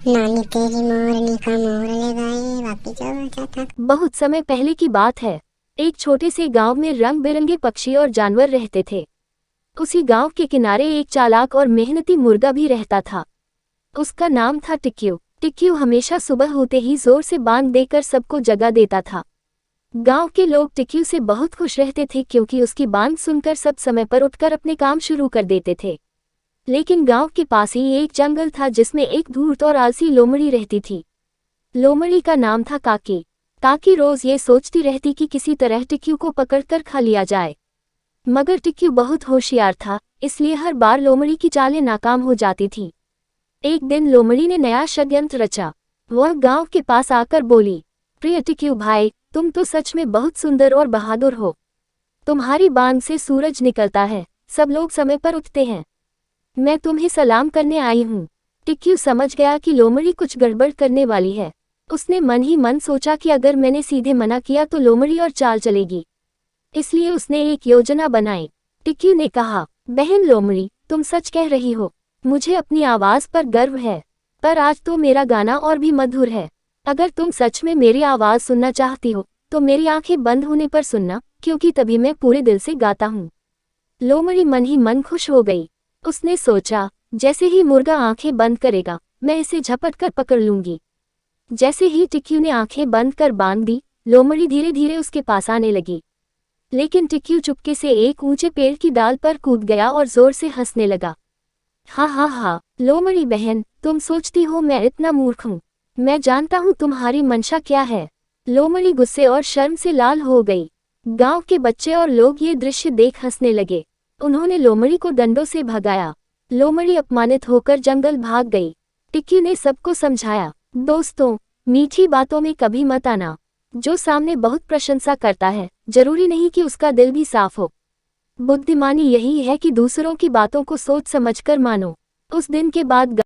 नानी तेरी मोरनी का मोर ले गए बाकी जो बचा था। बहुत समय पहले की बात है। एक छोटे से गांव में रंग बिरंगे पक्षी और जानवर रहते थे। उसी गांव के किनारे एक चालाक और मेहनती मुर्गा भी रहता था। उसका नाम था टिक्यू। टिक्यू हमेशा सुबह होते ही जोर से बांग देकर सबको जगा देता था। गांव के लोग टिक्यू से बहुत खुश रहते थे क्योंकि उसकी बांग सुनकर सब समय पर उठकर अपने काम शुरू कर देते थे। लेकिन गांव के पास ही एक जंगल था जिसमें एक धूर्त और आलसी लोमड़ी रहती थी। लोमड़ी का नाम था काकी। काकी रोज ये सोचती रहती कि किसी तरह टिक्यू को पकड़कर खा लिया जाए। मगर टिक्यू बहुत होशियार था, इसलिए हर बार लोमड़ी की चालें नाकाम हो जाती थीं। एक दिन लोमड़ी ने नया षड्यंत्र रचा। वह गांव के पास आकर बोली, प्रिय टिक्यू भाई, तुम तो सच में बहुत सुंदर और बहादुर हो। तुम्हारी बांग से सूरज निकलता है, सब लोग समय पर उठते हैं। मैं तुम्हें सलाम करने आई हूँ। टिक्यू समझ गया कि लोमड़ी कुछ गड़बड़ करने वाली है। उसने मन ही मन सोचा कि अगर मैंने सीधे मना किया तो लोमड़ी और चाल चलेगी। इसलिए उसने एक योजना बनाई। टिक्यू ने कहा, बहन लोमड़ी, तुम सच कह रही हो। मुझे अपनी आवाज पर गर्व है, पर आज तो मेरा गाना और भी मधुर है। अगर तुम सच में मेरी आवाज सुनना चाहती हो तो मेरी आंखें बंद होने पर सुनना, क्योंकि तभी मैं पूरे दिल से गाता हूँ। लोमड़ी मन ही मन खुश हो गई। उसने सोचा, जैसे ही मुर्गा आंखें बंद करेगा मैं इसे झपट कर पकड़ लूंगी। जैसे ही टिक्यू ने आंखें बंद कर बांध दी, लोमड़ी धीरे धीरे उसके पास आने लगी। लेकिन टिक्यू चुपके से एक ऊंचे पेड़ की डाल पर कूद गया और जोर से हंसने लगा। हा हा हा, लोमड़ी बहन, तुम सोचती हो मैं इतना मूर्ख हूँ। मैं जानता हूँ तुम्हारी मंशा क्या है। लोमड़ी गुस्से और शर्म से लाल हो गई। गांव के बच्चे और लोग ये दृश्य देख हंसने लगे। उन्होंने लोमड़ी को डंडों से भगाया। लोमड़ी अपमानित होकर जंगल भाग गई। टिक्यू ने सबको समझाया, दोस्तों, मीठी बातों में कभी मत आना। जो सामने बहुत प्रशंसा करता है, जरूरी नहीं कि उसका दिल भी साफ हो। बुद्धिमानी यही है कि दूसरों की बातों को सोच समझकर मानो। उस दिन के बाद